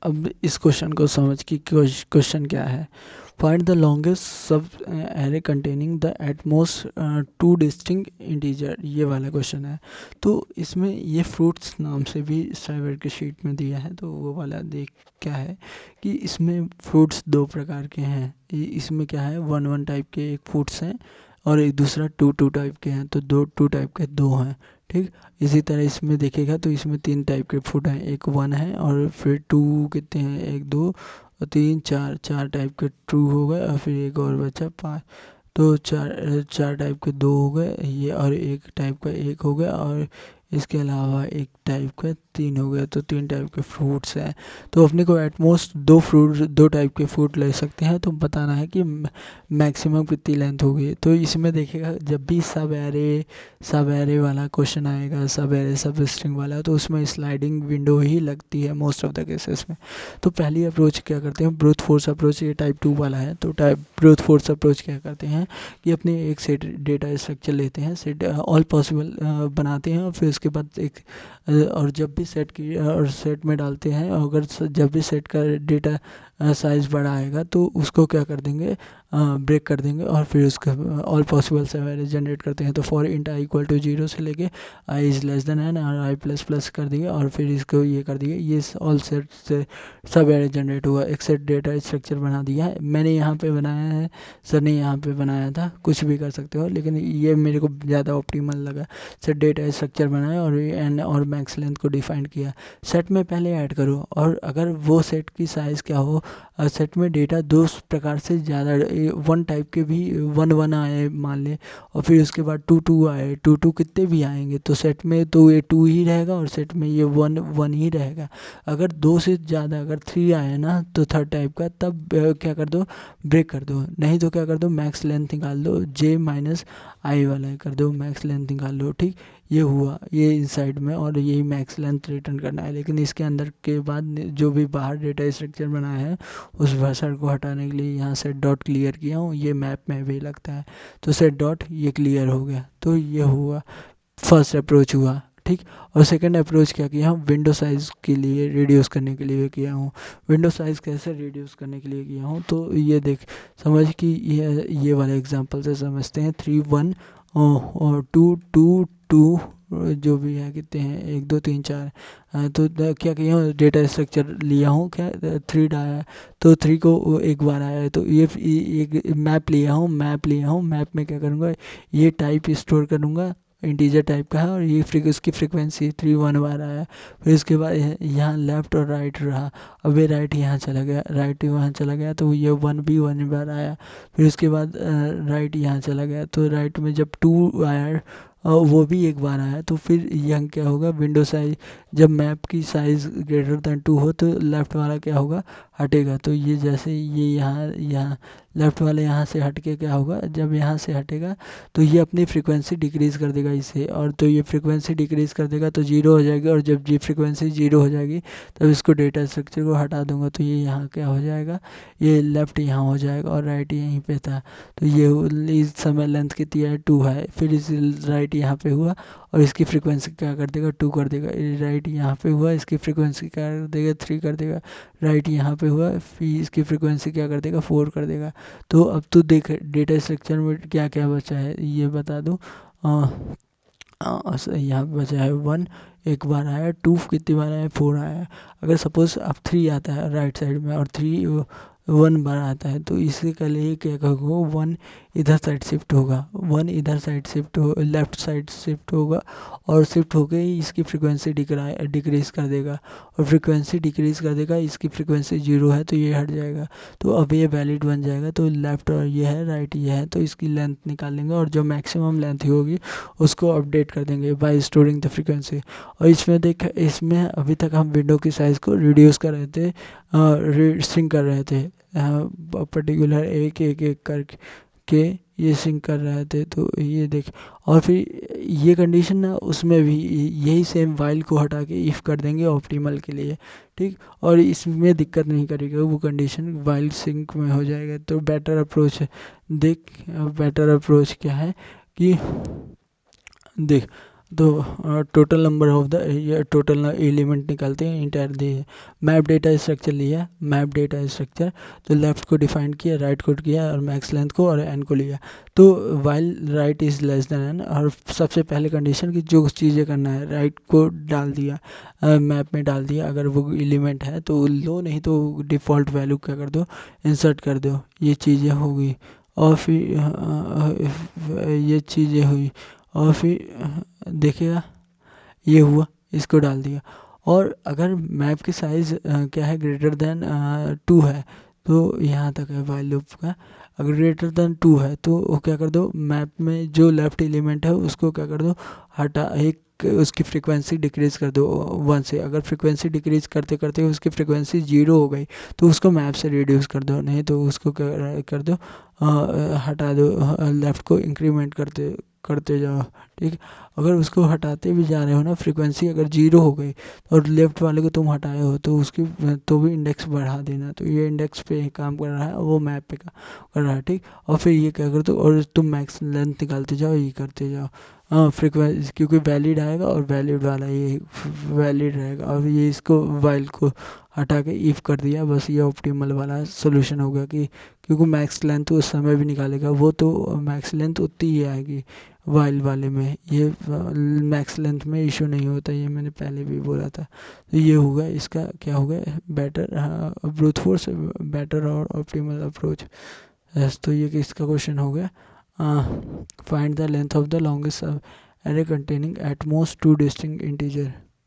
अब इस क्वेश्चन को समझ कि क्वेश्चन क्या है। फाइंड द लॉन्गेस्ट सब array containing the at most two distinct integer, ये वाला क्वेश्चन है। तो इसमें ये फ्रूट्स नाम से भी साइबर के शीट में दिया है, तो वो वाला देख क्या है कि इसमें फ्रूट्स दो प्रकार के हैं। इसमें क्या है, वन वन टाइप के एक फ्रूट्स हैं और एक दूसरा टू टू टाइप के हैं, तो दो टू टाइप के दो हैं। ठीक, इसी तरह इसमें देखेगा तो इसमें तीन टाइप के फ्रूट हैं, एक वन है और फिर टू कितने हैं, एक दो और तीन चार, चार टाइप के ट्रू हो गए और फिर एक और बचा पाँच। तो चार चार टाइप के दो हो गए ये, और एक टाइप का एक हो गया, और इसके अलावा एक टाइप का तीन हो गया, तो तीन टाइप के फ्रूट्स हैं। तो अपने को एटमोस्ट दो टाइप के फ्रूट ले सकते हैं। तो बताना है कि मैक्सिमम कितनी लेंथ होगी। तो इसमें देखिएगा जब भी सब एरे वाला क्वेश्चन आएगा, सब एरे सब स्ट्रिंग वाला, तो उसमें स्लाइडिंग विंडो ही लगती है मोस्ट ऑफ द केसेस में। तो पहली अप्रोच क्या करते हैं, ब्रूट फोर्स अप्रोच, ये टाइप 2 वाला है। तो ब्रूट फोर्स अप्रोच क्या करते हैं कि अपने एक सेट डेटा स्ट्रक्चर लेते हैं, सेट ऑल पॉसिबल बनाते हैं, और फिर उसके बाद एक और जब भी सेट की और सेट में डालते हैं, अगर जब भी सेट का डेटा साइज़ बड़ा आएगा तो उसको क्या कर देंगे, ब्रेक कर देंगे, और फिर उसका ऑल पॉसिबल सब एरे जनरेट करते हैं। तो for int i equal to 0 से लेके i is less than n और आई प्लस प्लस कर दिए, और फिर इसको ये कर दिए, ये ऑल सेट से सब एरे जनरेट हुआ, एक सेट डेटा स्ट्रक्चर बना दिया है। मैंने यहाँ पे बनाया है, सर ने यहाँ पे बनाया था, कुछ भी कर सकते हो, लेकिन ये मेरे को ज़्यादा ऑप्टिमल लगा। सेट डेटा स्ट्रक्चर बनाया और एन और मैक्स लेंथ को डिफाइन किया। सेट में पहले ऐड करो, और अगर वो सेट की साइज़ क्या हो, सेट में डेटा दो प्रकार से ज़्यादा वन टाइप के भी वन वन आए मान ले, और फिर उसके बाद टू टू आए, टू टू कितने भी आएंगे, तो सेट में तो ये टू ही रहेगा और सेट में ये वन वन ही रहेगा। अगर दो से ज़्यादा, अगर थ्री आए ना, तो थर्ड टाइप का, तब क्या कर दो, ब्रेक कर दो। नहीं तो क्या कर दो, मैक्स लेंथ निकाल दो, जे माइनस आई वाला कर दो, मैक्स लेंथ निकाल लो। ठीक, ये हुआ ये इनसाइड में, और यही मैक्स लेंथ रिटर्न करना है। लेकिन इसके अंदर के बाद जो भी बाहर डेटा स्ट्रक्चर बनाया है, उस वर्सर को हटाने के लिए यहाँ सेट डॉट क्लियर किया हूँ, ये मैप में भी लगता है। तो सेट डॉट ये क्लियर हो गया, तो ये हुआ फर्स्ट अप्रोच हुआ। ठीक, और सेकंड अप्रोच क्या किया हूँ, विंडो साइज़ के लिए रिड्यूस करने के लिए किया हूँ। विंडो साइज़ कैसे रिड्यूस करने के लिए किया हूँ, तो ये देख समझ कि ये वाले एग्जांपल से समझते हैं। 3 1 और 2 2 2 जो भी है कितने हैं, 1 2 3 4। तो क्या किया हूँ, डेटा स्ट्रक्चर लिया हूँ, क्या 3 आया, तो 3 को एक बार आया है, तो ये एक मैप लिया हूँ, मैप में क्या करूँगा, ये टाइप स्टोर करूँगा, इंटीजर टाइप का है, और ये उसकी फ्रीक्वेंसी 3 1 बार आया। फिर उसके बाद यहाँ लेफ्ट और राइट रहा, अब ये राइट यहाँ चला गया, राइट वहाँ चला गया, तो ये 1 भी 1 बार आया। फिर उसके बाद राइट यहाँ चला गया, तो राइट में जब 2 आया वो भी एक बार आया। तो फिर यहाँ क्या होगा, विंडो साइज जब मैप की साइज़ ग्रेटर दैन 2 हो, तो लेफ़्ट वाला क्या होगा, हटेगा। तो ये जैसे ये यहाँ लेफ़्ट वाले यहाँ से हट के क्या होगा, जब यहाँ से हटेगा तो ये अपनी फ्रीक्वेंसी डिक्रीज़ कर देगा इसे, और तो ये फ्रीक्वेंसी डिक्रीज़ कर देगा तो जीरो हो जाएगी, और जब ये फ्रीक्वेंसी जीरो हो जाएगी तब इसको डेटा स्ट्रक्चर को हटा दूंगा, तो ये यहाँ क्या हो जाएगा, ये लेफ़्ट यहाँ हो जाएगा और राइट यहीं पे था। तो ये इस समय लेंथ कितनी है, 2 है। फिर इस राइट यहाँ पे हुआ और इसकी फ्रीक्वेंसी क्या कर देगा, 2 कर देगा। राइट यहाँ पे हुआ, इसकी फ्रीक्वेंसी क्या कर देगा, 3 कर देगा। राइट यहाँ पे हुआ, फिर इसकी फ्रीक्वेंसी क्या कर देगा, 4 कर देगा। तो अब तो देख डेटा स्ट्रक्चर में क्या क्या बचा है ये बता दूँ। यहाँ पे बचा है 1 एक बार आया, 2 कितनी बार आया, 4 आया। अगर सपोज अब 3 आता है राइट साइड में और 3 1 बार आता है, तो इसके के लिए क्या होगा, 1 इधर साइड शिफ्ट होगा, 1 इधर साइड शिफ्ट हो, लेफ्ट साइड शिफ्ट होगा, और शिफ्ट होके ही इसकी फ्रीक्वेंसी डिक्रीज़ कर देगा, और फ्रीक्वेंसी डिक्रीज़ कर देगा, इसकी फ्रीक्वेंसी 0 है तो ये हट जाएगा। तो अब ये वैलिड बन जाएगा। तो लेफ्ट और ये है, राइट ये है, तो इसकी लेंथ निकाल लेंगे, और जो मैक्सिमम लेंथ होगी उसको अपडेट कर देंगे बाय स्टोरिंग द फ्रीक्वेंसी। और इसमें देख, इसमें अभी तक हम विंडो की साइज़ को रिड्यूस कर रहे थे, सिंक कर रहे थे, पर्टिकुलर एक एक एक करके ये सिंक कर रहे थे। तो ये देख, और फिर ये कंडीशन ना उसमें भी यही सेम वाइल को हटा के इफ़ कर देंगे ऑप्टिमल के लिए। ठीक, और इसमें दिक्कत नहीं करेगा, वो कंडीशन वाइल सिंक में हो जाएगा। तो बेटर अप्रोच है, देख बेटर अप्रोच क्या है कि देख तो टोटल नंबर ऑफ द ये टोटल एलिमेंट निकालते हैं इंटायर दिए। मैप डेटा स्ट्रक्चर लिया, मैप डेटा स्ट्रक्चर तो लेफ्ट को डिफाइन किया, राइट को किया और मैक्स लेंथ को और एन को लिया। तो while right is less than n, और सबसे पहले कंडीशन की जो चीज़ें करना है राइट को डाल दिया, मैप में डाल दिया, अगर वो एलिमेंट है तो लो, नहीं तो डिफ़ॉल्ट वैल्यू क्या कर दो, इंसर्ट कर दो। ये चीज़ें होगी और फिर ये चीज़ें हुई और फिर देखिएगा ये हुआ, इसको डाल दिया। और अगर मैप की साइज़ क्या है, ग्रेटर देन 2 है, तो यहाँ तक है वाइल लूप का। अगर ग्रेटर देन 2 है तो वो क्या कर दो, मैप में जो लेफ्ट एलिमेंट है उसको क्या कर दो, हटा एक उसकी फ्रीक्वेंसी डिक्रीज़ कर दो 1 से। अगर फ्रीक्वेंसी डिक्रीज़ करते करते उसकी फ्रीक्वेंसी 0 हो गई तो उसको मैप से रिड्यूस कर दो, नहीं तो उसको क्या कर दो, हटा दो, लेफ़्ट को इंक्रीमेंट करते करते जाओ। ठीक है, अगर उसको हटाते भी जा रहे हो ना, फ्रीक्वेंसी अगर 0 हो गई और लेफ्ट वाले को तुम हटाए हो तो उसकी तो भी इंडेक्स बढ़ा देना। तो ये इंडेक्स पे काम कर रहा है, वो मैप पे काम कर रहा है। ठीक, और फिर ये क्या कर दो, और तुम मैक्स लेंथ निकालते जाओ, ये करते जाओ। हाँ, फ्रीक्वेंसी क्योंकि वैलिड आएगा और वैलिड वाला ये वैलिड रहेगा। और ये इसको वाइल को हटा के इफ कर दिया, बस ये ऑप्टिमल वाला सोल्यूशन हो गया। कि क्योंकि मैक्स लेंथ उस समय भी निकालेगा वो, तो मैक्स लेंथ उतनी ही आएगी वाइल वाले में। ये मैक्स लेंथ में इशू नहीं होता, ये मैंने पहले भी बोला था। तो ये होगा इसका क्या होगा, बेटर ब्रूट फोर्स बेटर और ऑप्टिमल अप्रोच। यस, तो ये इसका क्वेश्चन हो गया। Find the length of the longest array containing at most 2 distinct integer।